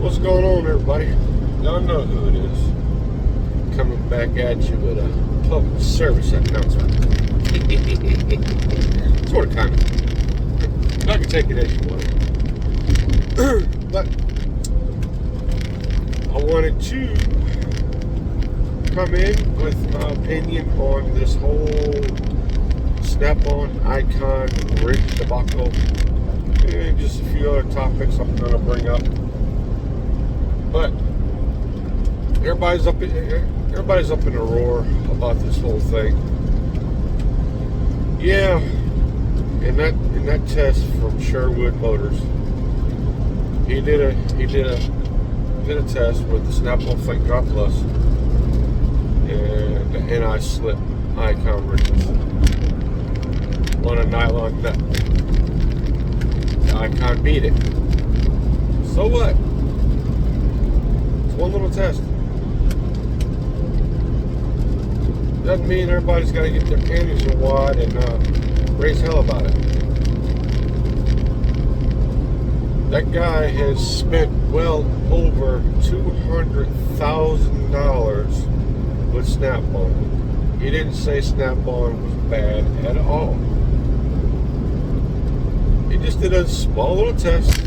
What's going on, everybody? Y'all know who it is. Coming back at you with a public service announcement. Sort of, kind of. I can take it as you want it. But I wanted to come in with my opinion on this whole Snap-on icon rig debacle. And just a few other topics I'm going to bring up. But everybody's up in a roar about this whole thing. Yeah, in that test from Sherwood Motors, he did a test with the Snap-on Flake Drop Plus and the NI Slip icon riches on a nylon nut. The icon beat it. So what? It's one little test. Doesn't mean everybody's got to get their panties in a wad and raise hell about it. That guy has spent well over $200,000 with Snap-on. He didn't say Snap-on was bad at all. He just did a small little test.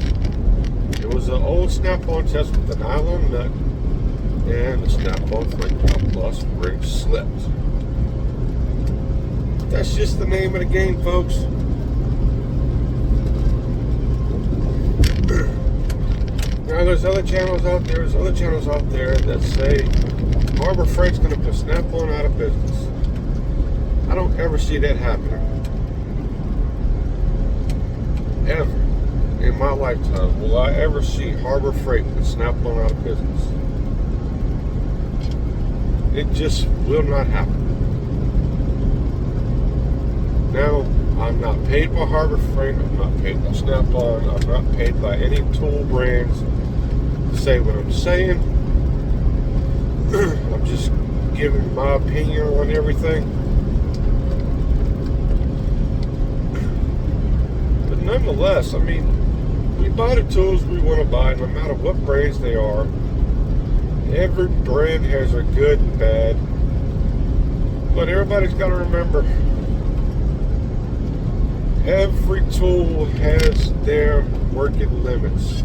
It was an old Snap-on test with the nylon nut and the Snap-on Flake Drop Plus rig slipped. That's just the name of the game, folks. Now there's other channels out there. That say Harbor Freight's going to put Snap-on out of business. I don't ever see that happening. Ever in my lifetime will I ever see Harbor Freight put Snap-on out of business. It just will not happen. Now, I'm not paid by Harbor Freight, I'm not paid by Snap-on, I'm not paid by any tool brands to say what I'm saying. I'm just giving my opinion on everything. But nonetheless, I mean, we buy the tools we want to buy, no matter what brands they are. Every brand has a good and bad. But everybody's got to remember, every tool has their working limits.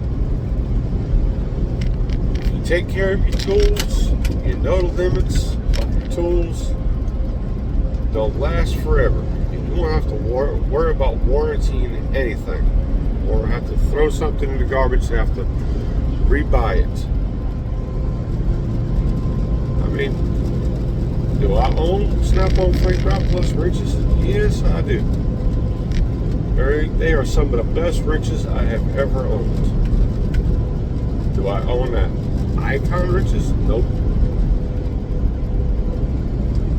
If you take care of your tools, you know the limits of your tools, they'll last forever. You won't have to worry about warrantying anything, or have to throw something in the garbage and have to rebuy it. I mean, do I own Snap-on Flake Drop Plus wrenches? Yes, I do. They are some of the best wrenches I have ever owned. Do I own that icon wrenches? Nope.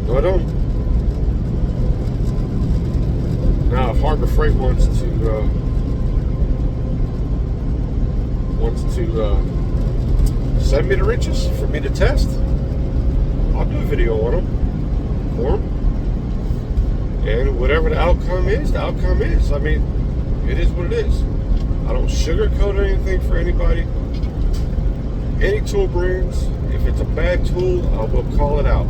No, I don't. Now, if Harbor Freight wants to send me the wrenches for me to test, I'll do a video on them for them. And whatever the outcome is, the outcome is. I mean, it is what it is. I don't sugarcoat anything for anybody. Any tool brands, if it's a bad tool, I will call it out.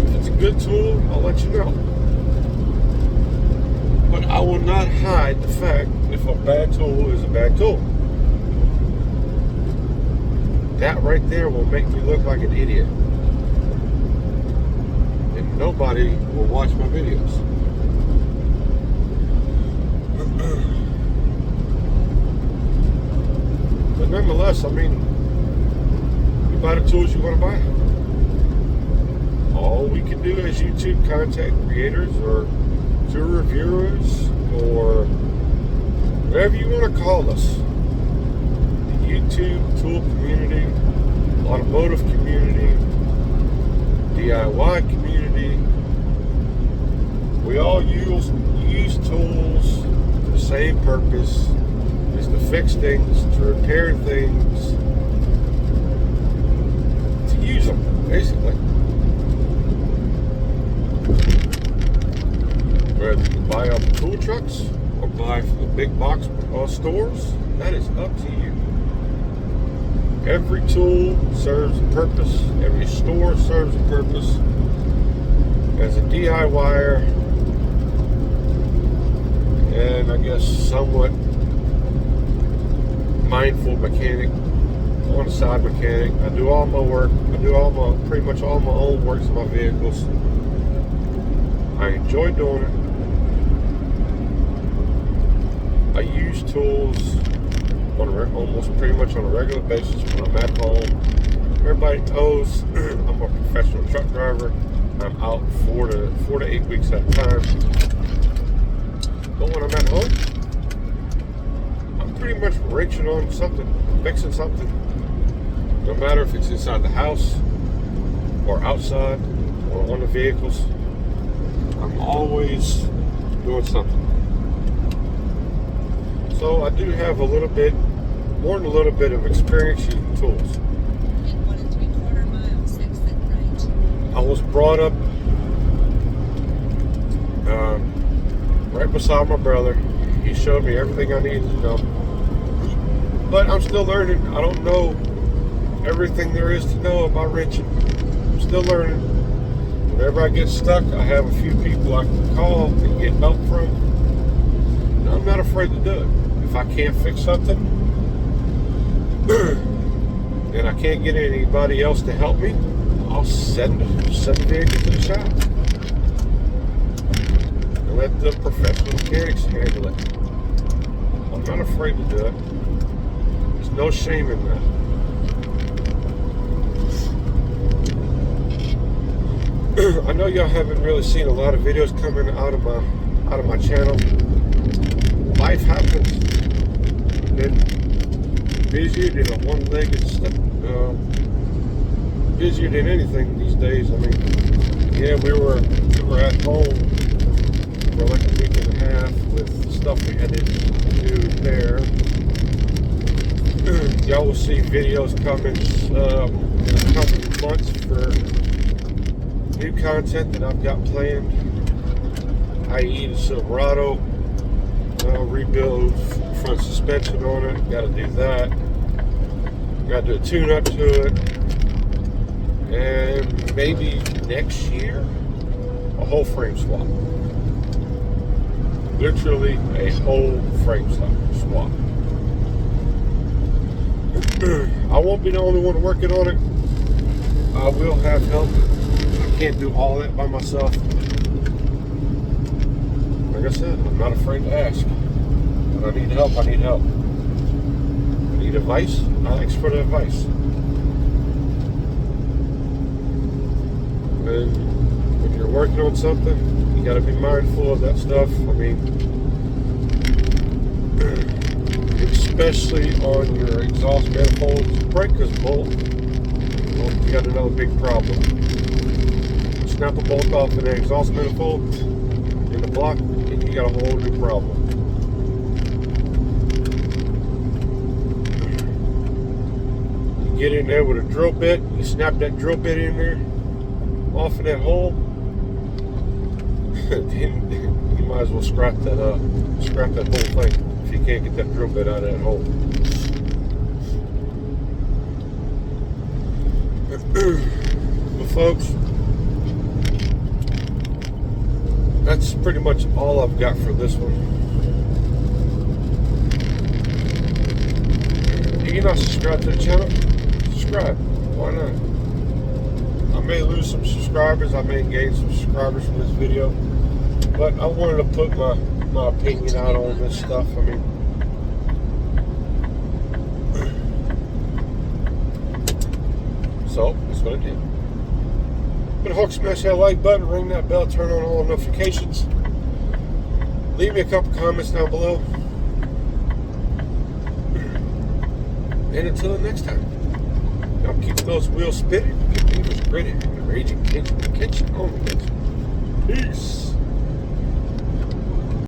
If it's a good tool, I'll let you know. But I will not hide the fact if a bad tool is a bad tool. That right there will make me look like an idiot. Nobody will watch my videos. But nonetheless, I mean, you buy the tools you want to buy. All we can do as YouTube content creators or tool reviewers or whatever you want to call us, the YouTube tool community, automotive community, DIY community, we all use tools for the same purpose, is to fix things, to repair things, to use them, basically. Whether you buy off tool trucks or buy from the big box stores, that is up to you. Every tool serves a purpose. Every store serves a purpose. As a DIYer, and I guess somewhat mindful mechanic, on the side mechanic, I do all my work. I do pretty much all my own works in my vehicles. I enjoy doing it. I use tools almost pretty much on a regular basis when I'm at home. Everybody knows I'm a professional truck driver. I'm out 4 to 8 weeks at a time. But when I'm at home, I'm pretty much wrenching on something, fixing something. No matter if it's inside the house or outside or on the vehicles, I'm always doing something. So I do have a little bit, more than a little bit of experience using tools. In 1 3/4 miles, exit right. I was brought up right beside my brother. He showed me everything I needed to know. But I'm still learning. I don't know everything there is to know about wrenching. I'm still learning. Whenever I get stuck, I have a few people I can call and get help from. And I'm not afraid to do it. If I can't fix something, and I can't get anybody else to help me, I'll send the vehicle to the shop and let the professional mechanics handle it. I'm not afraid to do it. There's no shame in that. I know y'all haven't really seen a lot of videos coming out of my channel. Life happens. Been busier than a one-legged step. Busier than anything these days. I mean, yeah, we were at home for like a week and a half with stuff we had to do there. Y'all will see videos coming in a couple of months for new content that I've got planned, i.e. the Silverado. I'll rebuild front suspension on it. Got to do that. Got to do a tune-up to it, and maybe next year a whole frame swap. Literally a whole frame swap. I won't be the only one working on it. I will have help. I can't do all that by myself. Like I said, I'm not afraid to ask. When I need help, I need help. I need advice, I ask for the advice. And when you're working on something, you gotta be mindful of that stuff. I mean, especially on your exhaust manifolds, breakers bolt. Well, you got another big problem. Snap a bolt off in the exhaust manifold in the block, and you got a whole new problem. You get in there with a drill bit, you snap that drill bit in there, off in that hole, then you might as well scrap that whole thing if you can't get that drill bit out of that hole. Well, folks, that's pretty much all I've got for this one. If you're not subscribed to the channel, subscribe. Why not? I may lose some subscribers, I may gain some subscribers from this video, but I wanted to put my opinion out on this stuff. I mean, so that's what I did. But hook, smash that like button, ring that bell, turn on all notifications. Leave me a couple comments down below. And until the next time, y'all keep those wheels spinning, keep fingers gritted, and the raging kitchen on the kitchen. Peace.